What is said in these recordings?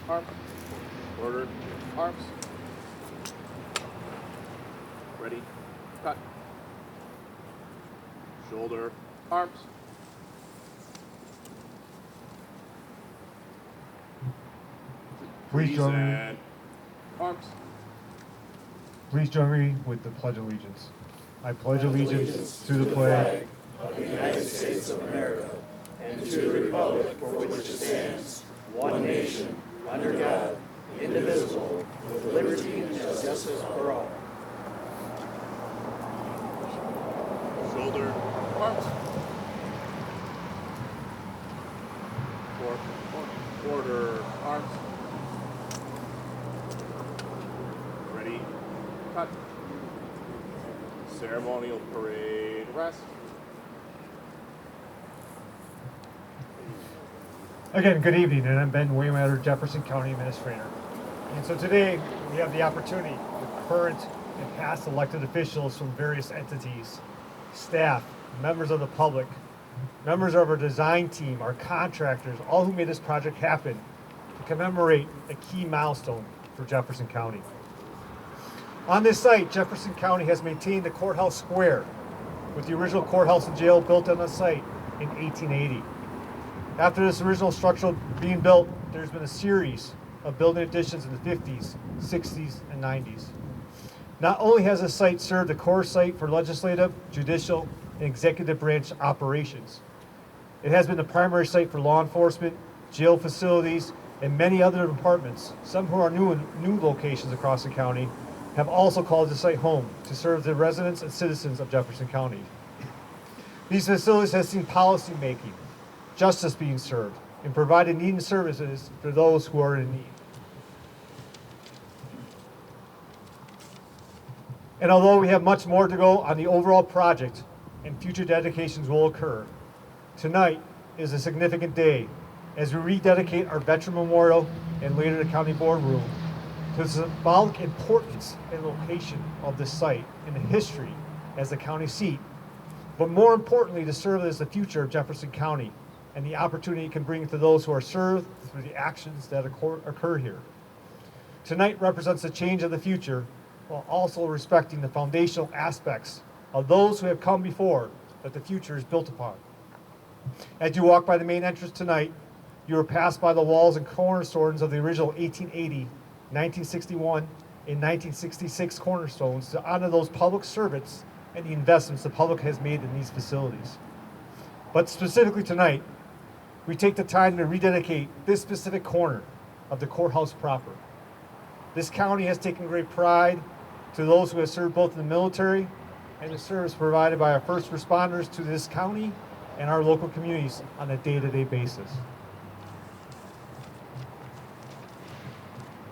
arms, order, arms, ready, cut, shoulder, arms, Please join me. and arms. Please join me with the Pledge of Allegiance. I pledge allegiance to the flag of the United States of America and to the republic for which it stands, one nation, under God, indivisible, with liberty and justice for all. Shoulder, arms. Order, arms. Ready, cut. Ceremonial parade, rest. Again, good evening, and I'm Ben Waymatter, Jefferson County Administrator. And so today we have the opportunity with current and past elected officials from various entities, staff, members of the public, members of our design team, our contractors, all who made this project happen, to commemorate a key milestone for Jefferson County. On this site, Jefferson County has maintained the courthouse square, with the original courthouse and jail built on the site in 1880. After this original structure being built, there's been a series of building additions in the 50s, 60s, and 90s. Not only has the site served a core site for legislative, judicial, and executive branch operations, it has been the primary site for law enforcement, jail facilities, and many other departments. Some who are new locations across the county have also called the site home to serve the residents and citizens of Jefferson County. These facilities have seen policy making, justice being served, and provided needed services for those who are in need. And although we have much more to go on the overall project and future dedications will occur, tonight is a significant day as we rededicate our veteran memorial and later the county boardroom to the symbolic importance and location of this site in the history as the county seat, but more importantly to serve as the future of Jefferson County and the opportunity it can bring to those who are served through the actions that occur here. Tonight represents a change of the future while also respecting the foundational aspects of those who have come before that the future is built upon. As you walk by the main entrance tonight, you will pass by the walls and cornerstones of the original 1880, 1961, and 1966 cornerstones to honor those public servants and the investments the public has made in these facilities. But specifically tonight, we take the time to rededicate this specific corner of the courthouse proper. This county has taken great pride to those who have served both in the military and the service provided by our first responders to this county and our local communities on a day-to-day basis.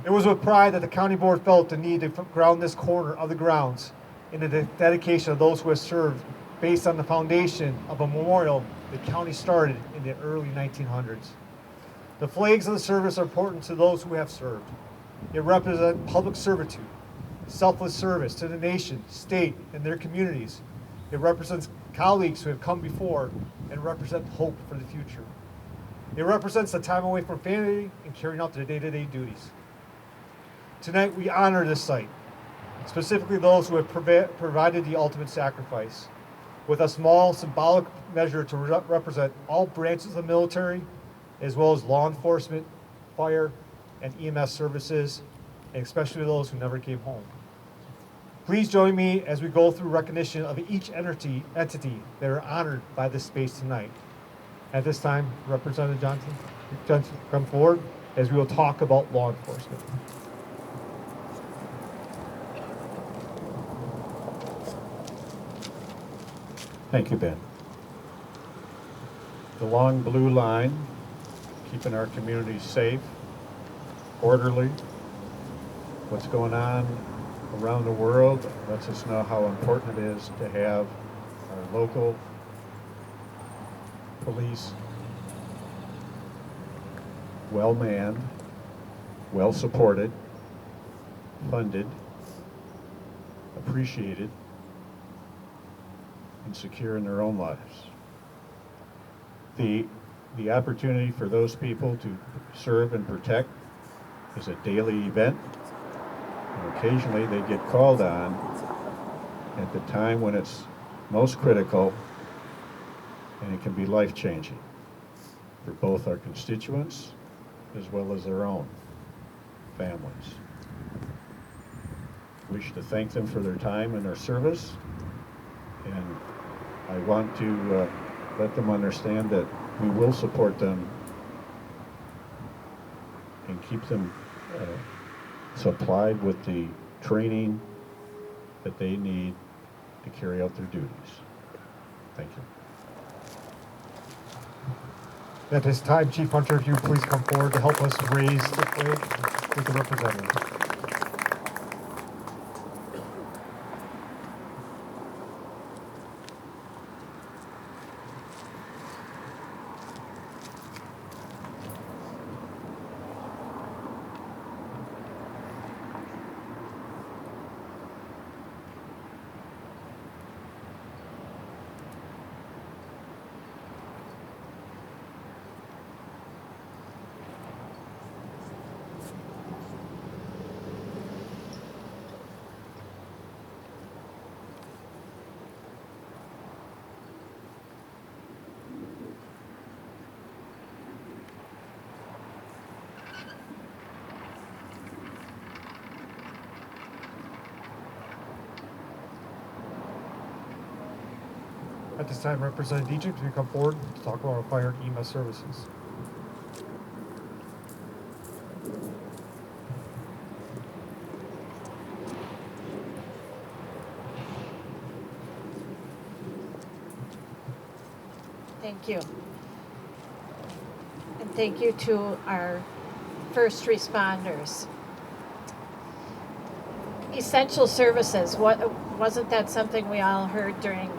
It was with pride that the county board felt the need to ground this corner of the grounds in the dedication of those who have served based on the foundation of a memorial the county started in the early 1900s. The flags of the service are important to those who have served. They represent public servitude, selfless service to the nation, state, and their communities. It represents colleagues who have come before and represent hope for the future. It represents the time away from family and carrying out their day-to-day duties. Tonight we honor this site, specifically those who have provided the ultimate sacrifice, with a small symbolic measure to represent all branches of the military, as well as law enforcement, fire, and EMS services, and especially those who never came home. Please join me as we go through recognition of each entity that are honored by this space tonight. At this time, Representative Johnson, come forward as we will talk about law enforcement. Thank you, Ben. The long blue line, keeping our communities safe, orderly. What's going on around the world lets us know how important it is to have our local police well-manned, well-supported, funded, appreciated, and secure in their own lives. The opportunity for those people to serve and protect is a daily event, and occasionally they get called on at the time when it's most critical, and it can be life-changing for both our constituents as well as their own families. Wish to thank them for their time and their service, and I want to let them understand that we will support them and keep them supplied with the training that they need to carry out their duties. Thank you. At this time, Chief Hunter, if you would please come forward to help us raise the flag with the representative. At this time, Representative Dietrich, can you come forward to talk about our fire and EMS services? Thank you. And thank you to our first responders. Essential services, wasn't that something we all heard during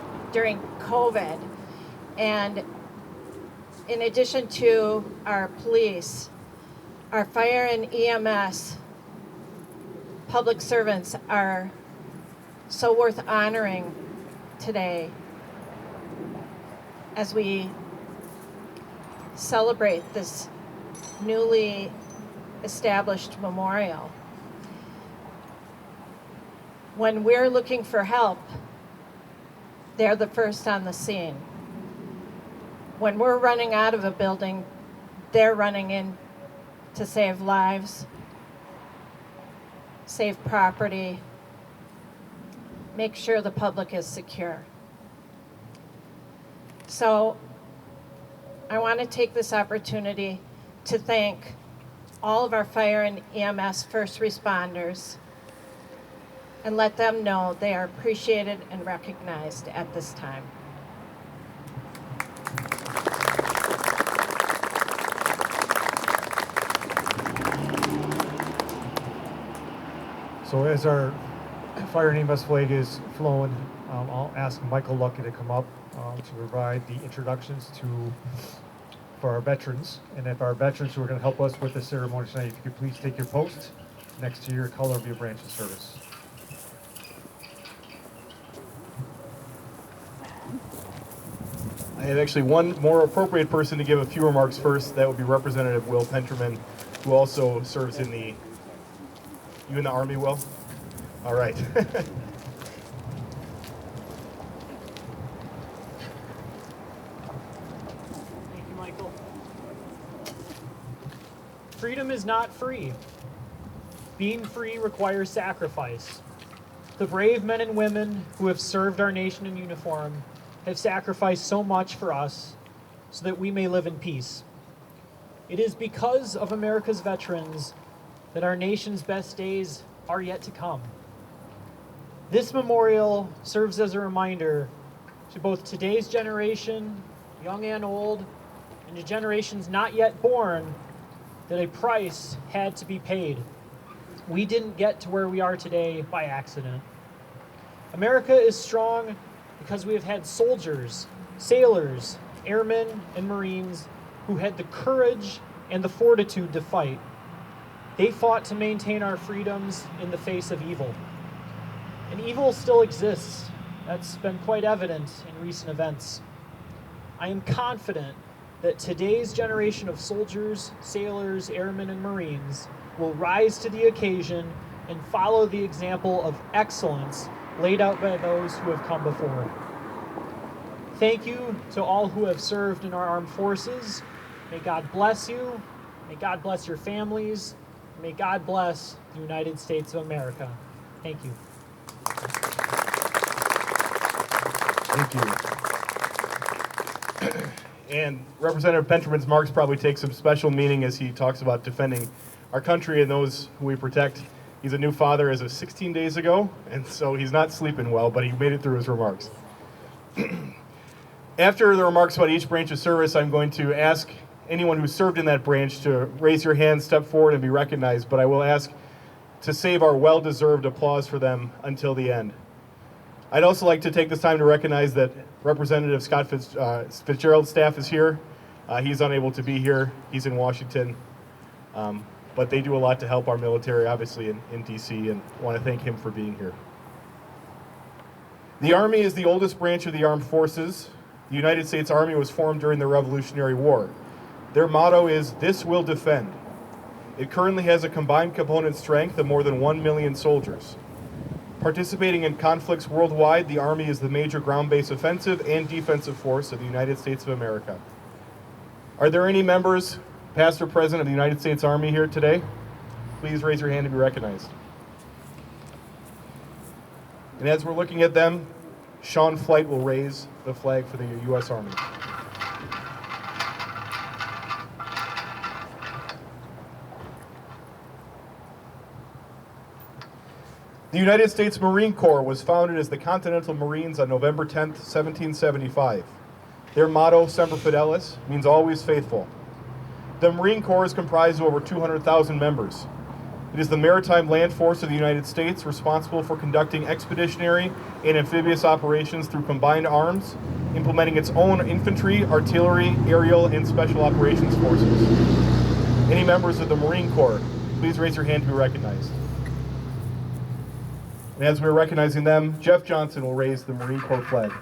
COVID? And in addition to our police, our fire and EMS public servants are so worth honoring today as we celebrate this newly established memorial. When we're looking for help, they're the first on the scene. When we're running out of a building, they're running in to save lives, save property, make sure the public is secure. So I want to take this opportunity to thank all of our fire and EMS first responders and let them know they are appreciated and recognized at this time. So as our fire and EMS flag is flowing, I'll ask Michael Lucky to come up to provide the introductions for our veterans. And if our veterans who are going to help us with the ceremony tonight, if you could please take your post next to your color of your branch of service. I have actually one more appropriate person to give a few remarks first. That would be Representative Will Penterman, who also serves in the... You in the Army, Will? All right. Thank you, Michael. Freedom is not free. Being free requires sacrifice. The brave men and women who have served our nation in uniform have sacrificed so much for us so that we may live in peace. It is because of America's veterans that our nation's best days are yet to come. This memorial serves as a reminder to both today's generation, young and old, and to generations not yet born, that a price had to be paid. We didn't get to where we are today by accident. America is strong because we have had soldiers, sailors, airmen, and Marines who had the courage and the fortitude to fight. They fought to maintain our freedoms in the face of evil. And evil still exists. That's been quite evident in recent events. I am confident that today's generation of soldiers, sailors, airmen, and Marines will rise to the occasion and follow the example of excellence laid out by those who have come before. Thank you to all who have served in our armed forces. May God bless you. May God bless your families. May God bless the United States of America. Thank you. Thank you. And Representative Penterman's marks probably take some special meaning as he talks about defending our country and those who we protect. He's a new father as of 16 days ago, and so he's not sleeping well, but he made it through his remarks. After the remarks about each branch of service, I'm going to ask anyone who served in that branch to raise your hand, step forward, and be recognized, but I will ask to save our well-deserved applause for them until the end. I'd also like to take this time to recognize that Representative Scott Fitzgerald's staff is here. He's unable to be here. He's in Washington. But they do a lot to help our military, obviously, in D.C., and want to thank him for being here. The Army is the oldest branch of the armed forces. The United States Army was formed during the Revolutionary War. Their motto is, "This will defend." It currently has a combined component strength of more than 1 million soldiers. Participating in conflicts worldwide, the Army is the major ground-based offensive and defensive force of the United States of America. Are there any members, past or present, of the United States Army here today? Please raise your hand to be recognized. And as we're looking at them, Sean Flight will raise the flag for the U.S. Army. The United States Marine Corps was founded as the Continental Marines on November 10th, 1775. Their motto, Semper Fidelis, means always faithful. The Marine Corps is comprised of over 200,000 members. It is the maritime land force of the United States, responsible for conducting expeditionary and amphibious operations through combined arms, implementing its own infantry, artillery, aerial, and special operations forces. Any members of the Marine Corps, please raise your hand to be recognized. And as we're recognizing them, Jeff Johnson will raise the Marine Corps flag.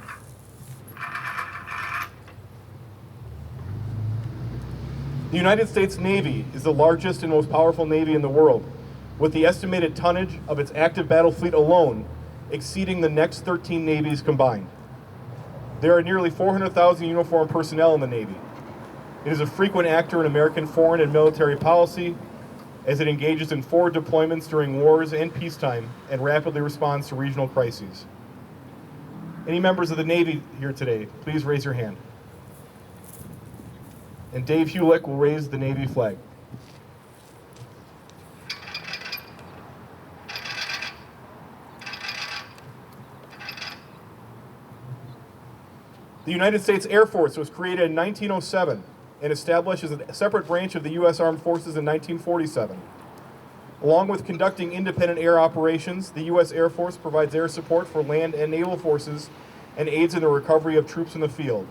The United States Navy is the largest and most powerful Navy in the world, with the estimated tonnage of its active battle fleet alone exceeding the next 13 navies combined. There are nearly 400,000 uniformed personnel in the Navy. It is a frequent actor in American foreign and military policy, as it engages in forward deployments during wars and peacetime and rapidly responds to regional crises. Any members of the Navy here today, please raise your hand. And Dave Hewlick will raise the Navy flag. The United States Air Force was created in 1907 and established as a separate branch of the U.S. Armed Forces in 1947. Along with conducting independent air operations, the U.S. Air Force provides air support for land and naval forces and aids in the recovery of troops in the field.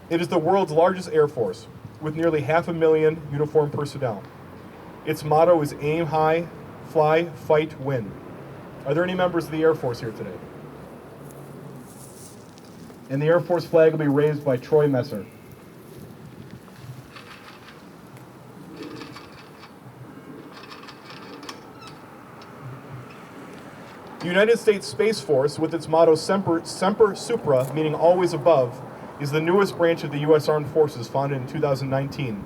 It is the world's largest air force, with nearly 500,000 uniformed personnel. Its motto is aim high, fly, fight, win. Are there any members of the Air Force here today? And the Air Force flag will be raised by Troy Messer. The United States Space Force, with its motto Semper Supra, meaning always above, is the newest branch of the U.S. Armed Forces, founded in 2019.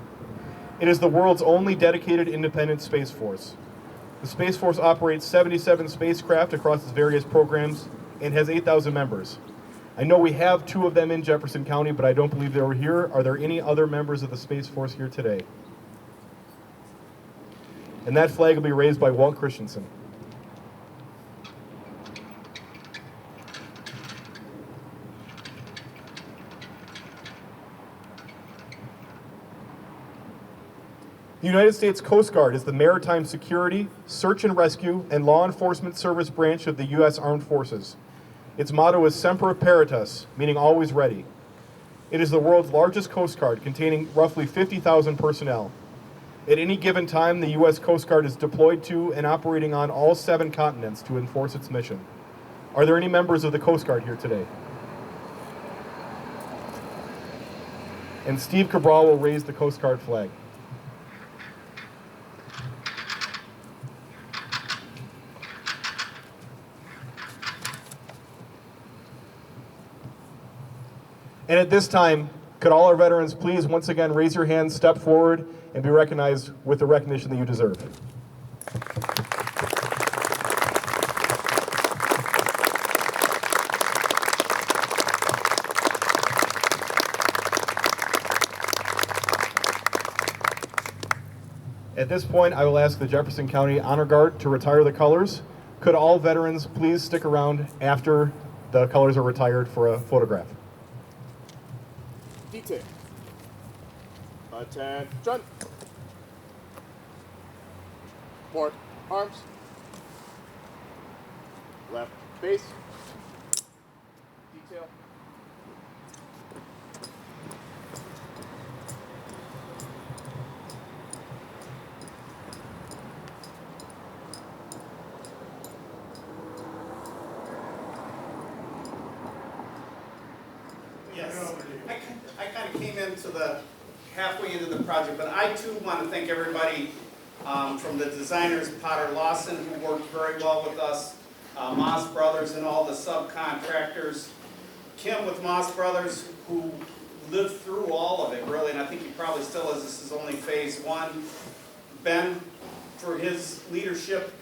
It is the world's only dedicated independent space force. The Space Force operates 77 spacecraft across its various programs and has 8,000 members. I know we have 2 of them in Jefferson County, but I don't believe they were here. Are there any other members of the Space Force here today? And that flag will be raised by Walt Christensen. The United States Coast Guard is the maritime security, search and rescue, and law enforcement service branch of the U.S. Armed Forces. Its motto is Semper Paratus, meaning always ready. It is the world's largest Coast Guard, containing roughly 50,000 personnel. At any given time, the U.S. Coast Guard is deployed to and operating on all 7 continents to enforce its mission. Are there any members of the Coast Guard here today? And Steve Cabral will raise the Coast Guard flag. And at this time, could all our veterans please once again raise your hands, step forward, and be recognized with the recognition that you deserve. At this point, I will ask the Jefferson County Honor Guard to retire the colors. Could all veterans please stick around after the colors are retired for a photograph? Detail. Attention. Port arms. Left base. Detail. Yes, I kind of came into the halfway into the project, but I too want to thank everybody from the designers, Potter Lawson, who worked very well with us, Moss Brothers and all the subcontractors, Kim with Moss Brothers, who lived through all of it really, and I think he probably still is. This is only phase one. Ben for his leadership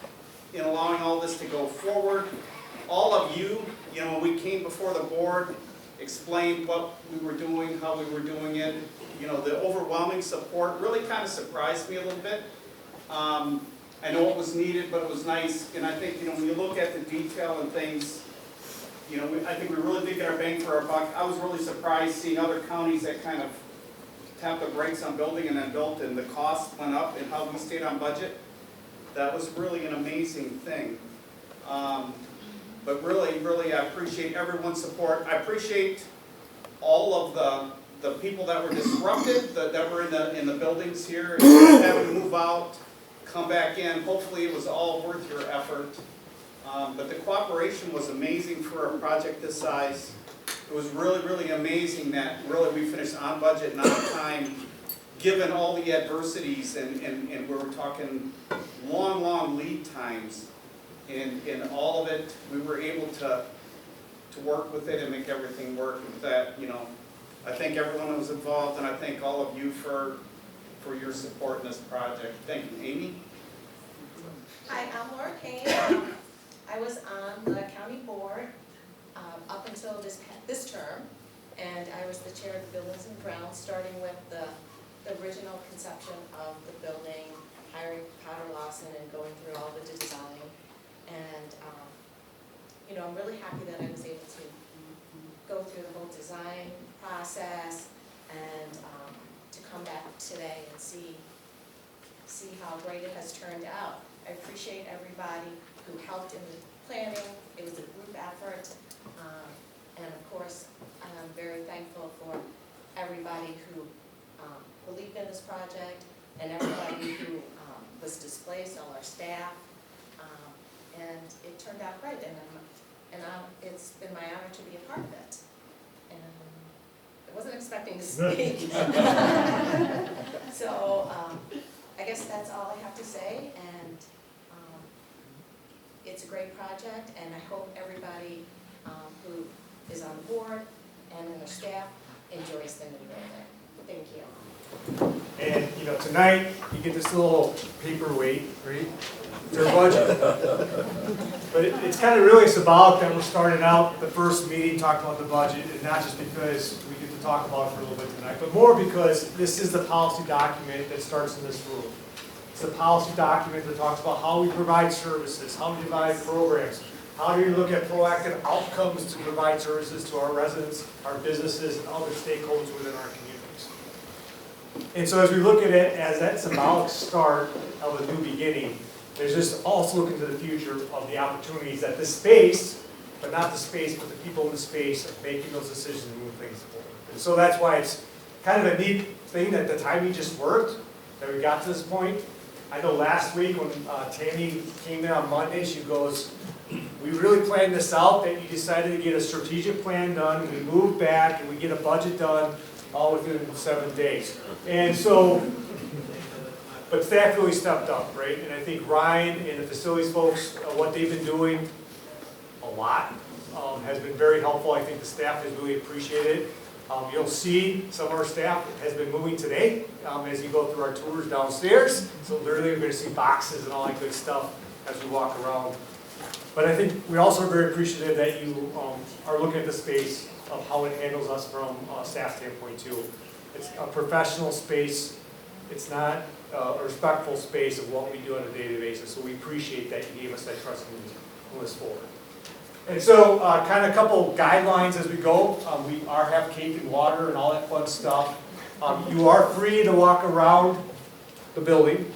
in allowing all this to go forward. All of you, when we came before the board, explained what we were doing, how we were doing it. The overwhelming support really kind of surprised me a little bit. I know it was needed, but it was nice. And I think, when you look at the detail and things, I think we really did get our bang for our buck. I was really surprised seeing other counties that kind of tapped the brakes on building and then built, and the cost went up and how we stayed on budget. That was really an amazing thing. But really, really, I appreciate everyone's support. I appreciate all of the people that were disrupted, that were in the buildings here, and having to move out, come back in. Hopefully it was all worth your effort. But the cooperation was amazing for a project this size. It was really, really amazing that really we finished on budget and on time, given all the adversities, and we were talking long, long lead times. And all of it, we were able to work with it and make everything work. And with that, I thank everyone who was involved, and I thank all of you for your support in this project. Thank you. Amy? Hi, I'm Laura Kane. I was on the county board up until this term, and I was the chair of the Buildings and Grounds, starting with the original conception of the building, hiring Potter Lawson and going through all the design. And, I'm really happy that I was able to go through the whole design process and to come back today and see how great it has turned out. I appreciate everybody who helped in the planning. It was a group effort. And of course, I'm very thankful for everybody who believed in this project and everybody who was displaced, all our staff. And it turned out great, and it's been my honor to be a part of it. And I wasn't expecting to speak. So I guess that's all I have to say, and it's a great project, and I hope everybody who is on the board and in their staff enjoys the new building. Thank you. And, tonight, you get this little paperweight, right? It's our budget. But it's kind of really symbolic that we're starting out the first meeting talking about the budget, and not just because we get to talk about it for a little bit tonight, but more because this is the policy document that starts in this room. It's the policy document that talks about how we provide services, how we provide programs, how do you look at proactive outcomes to provide services to our residents, our businesses, and other stakeholders within our communities. And so as we look at it as that symbolic start of a new beginning, there's just also looking to the future of the opportunities that the space, but not the space, but the people in the space of making those decisions and moving things forward. And so that's why it's kind of a neat thing that the timing just worked, that we got to this point. I know last week when Tammy came in on Monday, she goes, we really planned this out, that you decided to get a strategic plan done, we moved back, and we get a budget done all within 7 days. And so, but staff really stepped up, right? And I think Ryan and the facilities folks, what they've been doing, a lot, has been very helpful. I think the staff has really appreciated it. You'll see some of our staff has been moving today as you go through our tours downstairs. So literally you're going to see boxes and all that good stuff as we walk around. But I think we also are very appreciative that you are looking at the space of how it handles us from a staff standpoint too. It's a professional space. It's not a respectful space of what we do on a daily basis. So we appreciate that you gave us that trust and move us forward. And so kind of a couple guidelines as we go. We have cake and water and all that fun stuff. You are free to walk around the building.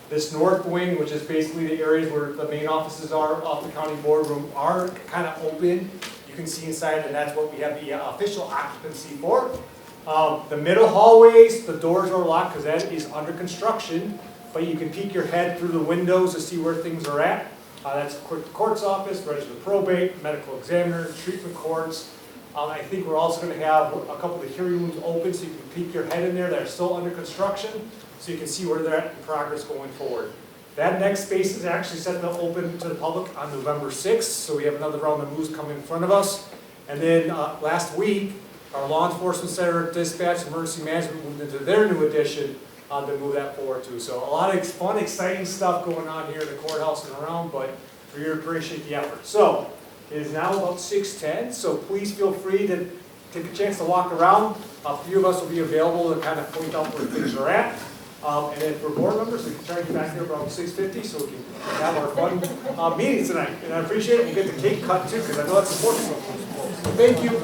This north wing, which is basically the areas where the main offices are off the county boardroom, are kind of open. You can see inside, and that's what we have the official occupancy for. The middle hallways, the doors are locked because that is under construction, but you can peek your head through the windows to see where things are at. That's the court's office, register of probate, medical examiner, treatment courts. I think we're also going to have a couple of the hearing rooms open so you can peek your head in there that are still under construction so you can see where they're at in progress going forward. That next space is actually set to open to the public on November 6th, so we have another round of moves coming in front of us. And then last week, our law enforcement center, dispatch, emergency management moved into their new addition to move that forward too. So a lot of fun, exciting stuff going on here in the courthouse and around, but we really appreciate the effort. So it is now about 6:10, so please feel free to take a chance to walk around. A few of us will be available to kind of point out where things are at. And then for board members, we can try to get back there around 6:50 so we can have our fun meetings tonight. And I appreciate it. We'll get the cake cut too, because I know that's important. So thank you.